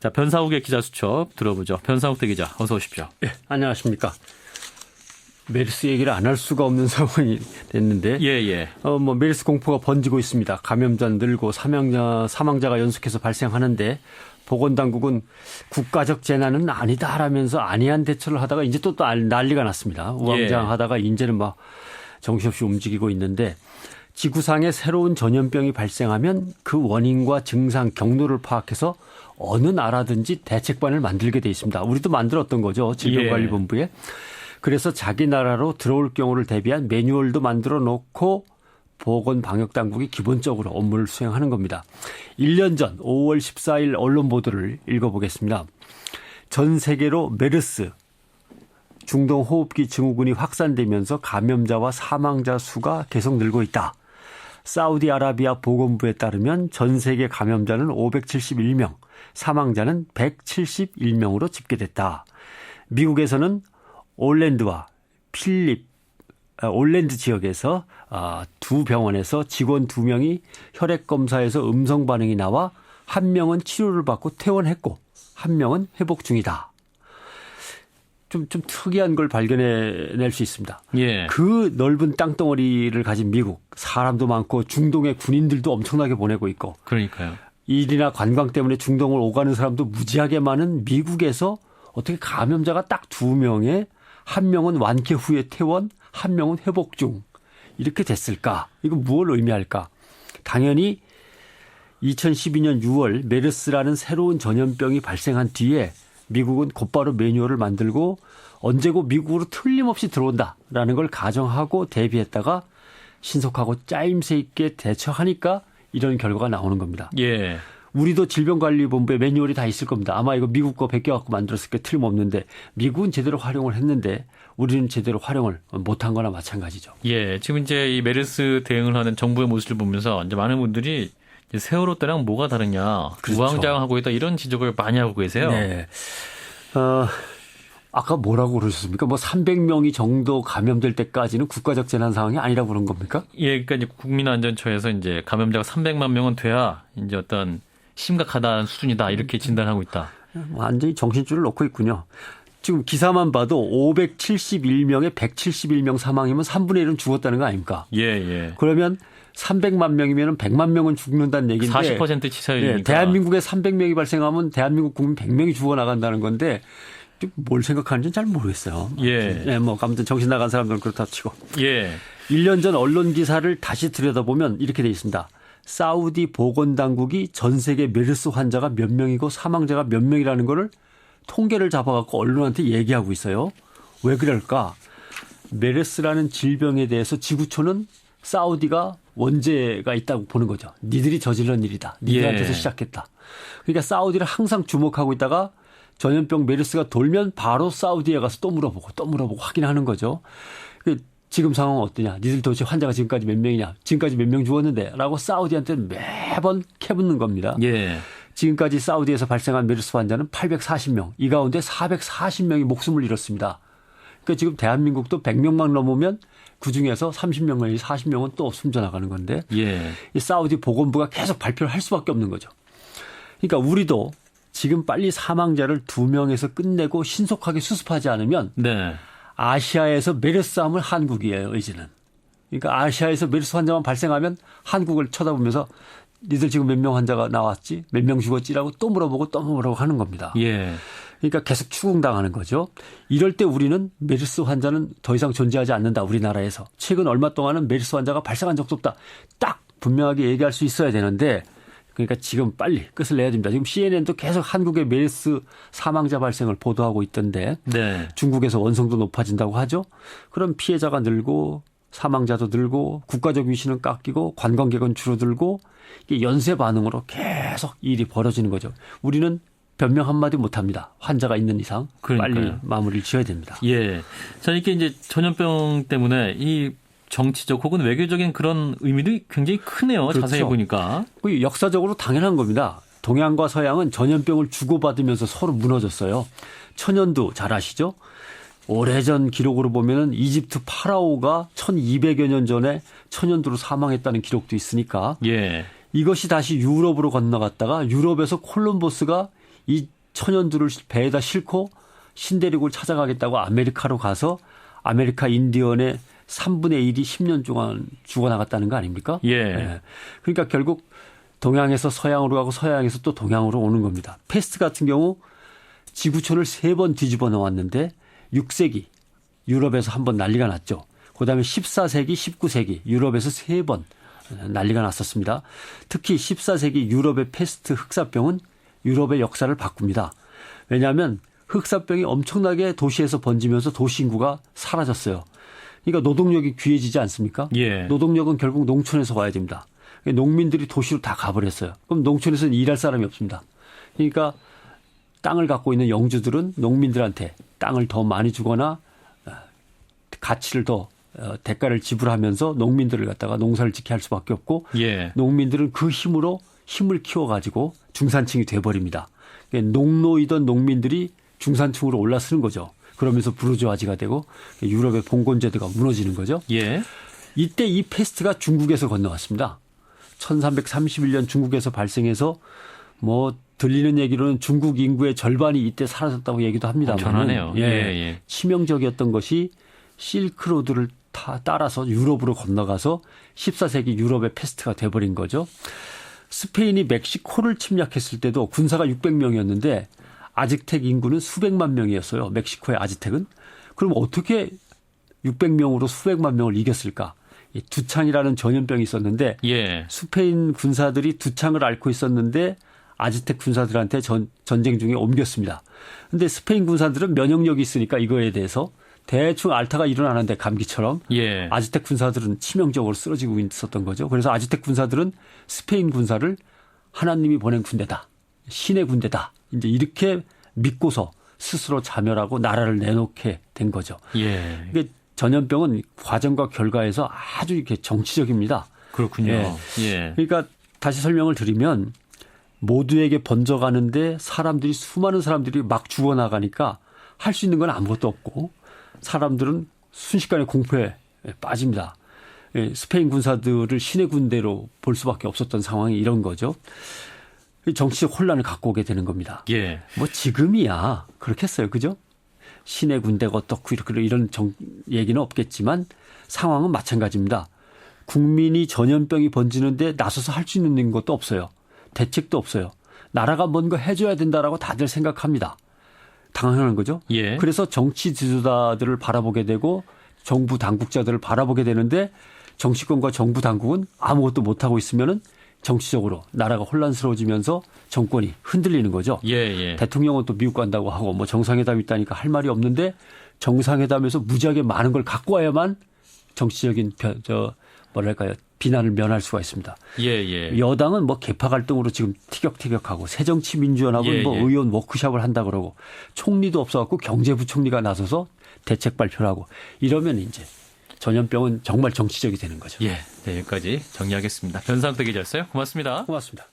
자, 변상욱의 기자 수첩 들어보죠. 변상욱 대기자 어서 오십시오. 네, 안녕하십니까. 메르스 얘기를 안 할 수가 없는 상황이 됐는데, 메르스 공포가 번지고 있습니다. 감염자 늘고 사망자가 연속해서 발생하는데 보건당국은 국가적 재난은 아니다라면서 안이한 대처를 하다가 이제 또 난리가 났습니다. 우왕좌왕하다가 이제는 막 정신없이 움직이고 있는데 지구상에 새로운 전염병이 발생하면 그 원인과 증상, 경로를 파악해서 어느 나라든지 대책반을 만들게 돼 있습니다. 우리도 만들었던 거죠. 질병관리본부에. 그래서 자기 나라로 들어올 경우를 대비한 매뉴얼도 만들어 놓고 보건방역당국이 기본적으로 업무를 수행하는 겁니다. 1년 전 5월 14일 언론 보도를 읽어보겠습니다. 전 세계로 메르스, 중동호흡기 증후군이 확산되면서 감염자와 사망자 수가 계속 늘고 있다. 사우디아라비아 보건부에 따르면 전 세계 감염자는 571명, 사망자는 171명으로 집계됐다. 미국에서는 올랜드 지역에서 두 병원에서 직원 2명이 혈액 검사에서 음성 반응이 나와 1명은 치료를 받고 퇴원했고 1명은 회복 중이다. 좀 특이한 걸 발견해낼 수 있습니다. 예. 그 넓은 땅덩어리를 가진 미국, 사람도 많고 중동의 군인들도 엄청나게 보내고 있고. 그러니까요. 일이나 관광 때문에 중동을 오가는 사람도 무지하게 많은 미국에서 어떻게 감염자가 딱 2명에 1명은 완쾌 후에 퇴원, 1명은 회복 중. 이렇게 됐을까? 이거 무엇을 의미할까? 당연히 2012년 6월 메르스라는 새로운 전염병이 발생한 뒤에 미국은 곧바로 매뉴얼을 만들고 언제고 미국으로 틀림없이 들어온다라는 걸 가정하고 대비했다가 신속하고 짜임새 있게 대처하니까 이런 결과가 나오는 겁니다. 예. 우리도 질병관리본부에 매뉴얼이 다 있을 겁니다. 아마 이거 미국 거 베껴갖고 만들었을 게 틀림없는데 미국은 제대로 활용을 했는데 우리는 제대로 활용을 못한 거나 마찬가지죠. 예. 지금 이제 이 메르스 대응을 하는 정부의 모습을 보면서 이제 많은 분들이 이제 세월호 때랑 뭐가 다르냐. 그렇죠. 우왕좌왕하고 있다 이런 지적을 많이 하고 계세요. 네. 아까 뭐라고 그러셨습니까? 300명이 정도 감염될 때까지는 국가적 재난 상황이 아니라고 그런 겁니까? 예. 그러니까 이제 국민안전처에서 이제 감염자가 300만 명은 돼야 이제 어떤 심각하다는 수준이다 이렇게 진단하고 있다. 완전히 정신줄을 놓고 있군요. 지금 기사만 봐도 571명에 171명 사망이면 3분의 1은 죽었다는 거 아닙니까? 예. 그러면 300만 명이면 100만 명은 죽는다는 얘기인데 40% 치사율이니까. 대한민국에 300명이 발생하면 대한민국 국민 100명이 죽어나간다는 건데 뭘 생각하는지는 잘 모르겠어요. 예. 아무튼 정신 나간 사람들은 그렇다 치고. 예. 1년 전 언론 기사를 다시 들여다보면 이렇게 돼 있습니다. 사우디 보건당국이 전 세계 메르스 환자가 몇 명이고 사망자가 몇 명이라는 거를 통계를 잡아갖고 언론한테 얘기하고 있어요. 왜 그럴까? 메르스라는 질병에 대해서 지구촌은 사우디가 원죄가 있다고 보는 거죠. 니들이 저질른 일이다. 니들한테서 시작했다. 그러니까 사우디를 항상 주목하고 있다가 전염병 메르스가 돌면 바로 사우디에 가서 또 물어보고 확인하는 거죠. 지금 상황은 어떠냐? 니들 도대체 환자가 지금까지 몇 명이냐? 지금까지 몇 명 죽었는데? 라고 사우디한테는 매번 캐묻는 겁니다. 예. 지금까지 사우디에서 발생한 메르스 환자는 840명. 이 가운데 440명이 목숨을 잃었습니다. 그러니까 지금 대한민국도 100명만 넘으면 그중에서 30명 내지 40명은 또 숨져나가는 건데 예. 이 사우디 보건부가 계속 발표를 할 수밖에 없는 거죠. 그러니까 우리도 지금 빨리 사망자를 2명에서 끝내고 신속하게 수습하지 않으면 네. 아시아에서 메르스 하면 한국이에요, 이제는. 그러니까 아시아에서 메르스 환자만 발생하면 한국을 쳐다보면서 니들 지금 몇 명 환자가 나왔지? 몇 명 죽었지라고 또 물어보고 하는 겁니다. 예. 그러니까 계속 추궁당하는 거죠. 이럴 때 우리는 메르스 환자는 더 이상 존재하지 않는다, 우리나라에서. 최근 얼마 동안은 메르스 환자가 발생한 적도 없다. 딱 분명하게 얘기할 수 있어야 되는데 그러니까 지금 빨리 끝을 내야 됩니다. 지금 CNN도 계속 한국의 메르스 사망자 발생을 보도하고 있던데 네. 중국에서 원성도 높아진다고 하죠. 그럼 피해자가 늘고 사망자도 늘고 국가적 위신은 깎이고 관광객은 줄어들고 이게 연쇄 반응으로 계속 일이 벌어지는 거죠. 우리는 변명 한마디 못합니다. 환자가 있는 이상 그러니까요. 빨리 마무리를 지어야 됩니다. 예. 자, 이렇게 이제 전염병 때문에 이 정치적 혹은 외교적인 그런 의미도 굉장히 크네요. 그렇죠. 자세히 보니까. 역사적으로 당연한 겁니다. 동양과 서양은 전염병을 주고받으면서 서로 무너졌어요. 천연두 잘 아시죠? 오래전 기록으로 보면은 이집트 파라오가 1200여 년 전에 천연두로 사망했다는 기록도 있으니까 예. 이것이 다시 유럽으로 건너갔다가 유럽에서 콜럼버스가 이 천연두를 배에다 싣고 신대륙을 찾아가겠다고 아메리카로 가서 아메리카 인디언의 3분의 1이 10년 동안 죽어나갔다는 거 아닙니까? 예. 예. 그러니까 결국 동양에서 서양으로 가고 서양에서 또 동양으로 오는 겁니다. 패스트 같은 경우 지구촌을 3번 뒤집어 놓았는데 6세기 유럽에서 한번 난리가 났죠. 그다음에 14세기, 19세기 유럽에서 3번 난리가 났었습니다. 특히 14세기 유럽의 패스트 흑사병은 유럽의 역사를 바꿉니다. 왜냐하면 흑사병이 엄청나게 도시에서 번지면서 도시 인구가 사라졌어요. 그러니까 노동력이 귀해지지 않습니까? 예. 노동력은 결국 농촌에서 와야 됩니다. 농민들이 도시로 다 가버렸어요. 그럼 농촌에서는 일할 사람이 없습니다. 그러니까 땅을 갖고 있는 영주들은 농민들한테 땅을 더 많이 주거나 가치를 더 대가를 지불하면서 농민들을 갖다가 농사를 짓게 할 수밖에 없고 예. 농민들은 그 힘으로 힘을 키워가지고 중산층이 돼버립니다. 농노이던 농민들이 중산층으로 올라서는 거죠. 그러면서 부르주아지가 되고 유럽의 봉건제도가 무너지는 거죠. 예. 이때 이 패스트가 중국에서 건너왔습니다. 1331년 중국에서 발생해서 뭐 들리는 얘기로는 중국 인구의 절반이 이때 사라졌다고 얘기도 합니다만 엄청나네요. 예. 치명적이었던 것이 실크로드를 따라서 유럽으로 건너가서 14세기 유럽의 패스트가 돼버린 거죠. 스페인이 멕시코를 침략했을 때도 군사가 600명이었는데 아즈텍 인구는 수백만 명이었어요. 멕시코의 아즈텍은. 그럼 어떻게 600명으로 수백만 명을 이겼을까? 이 두창이라는 전염병이 있었는데 예. 스페인 군사들이 두창을 앓고 있었는데 아즈텍 군사들한테 전쟁 중에 옮겼습니다. 근데 스페인 군사들은 면역력이 있으니까 이거에 대해서 대충 알타가 일어나는데 감기처럼 예. 아즈텍 군사들은 치명적으로 쓰러지고 있었던 거죠. 그래서 아즈텍 군사들은 스페인 군사를 하나님이 보낸 군대다. 신의 군대다. 이제 이렇게 믿고서 스스로 자멸하고 나라를 내놓게 된 거죠. 예. 이게 전염병은 과정과 결과에서 아주 이렇게 정치적입니다. 그렇군요. 예. 그러니까 다시 설명을 드리면 모두에게 번져가는데 수많은 사람들이 막 죽어나가니까 할 수 있는 건 아무것도 없고 사람들은 순식간에 공포에 빠집니다. 스페인 군사들을 신의 군대로 볼 수밖에 없었던 상황이 이런 거죠. 정치적 혼란을 갖고 오게 되는 겁니다. 예. 뭐 지금이야 그렇겠어요. 그죠? 신의 군대가 어떻고 이런 얘기는 없겠지만 상황은 마찬가지입니다. 국민이 전염병이 번지는데 나서서 할 수 있는 것도 없어요. 대책도 없어요. 나라가 뭔가 해줘야 된다라고 다들 생각합니다. 당연한 거죠. 예. 그래서 정치 지도자들을 바라보게 되고 정부 당국자들을 바라보게 되는데 정치권과 정부 당국은 아무것도 못하고 있으면은 정치적으로 나라가 혼란스러워지면서 정권이 흔들리는 거죠. 예. 대통령은 또 미국 간다고 하고 뭐 정상회담 있다니까 할 말이 없는데 정상회담에서 무지하게 많은 걸 갖고 와야만 정치적인 비난을 면할 수가 있습니다. 예. 여당은 뭐 개파 갈등으로 지금 티격태격하고 새정치민주연합은 뭐 의원 워크숍을 한다 그러고 총리도 없어갖고 경제부총리가 나서서 대책 발표를 하고 이러면 이제 전염병은 정말 정치적이 되는 거죠. 예. 네, 여기까지 정리하겠습니다. 변상태 기자였어요. 고맙습니다. 고맙습니다.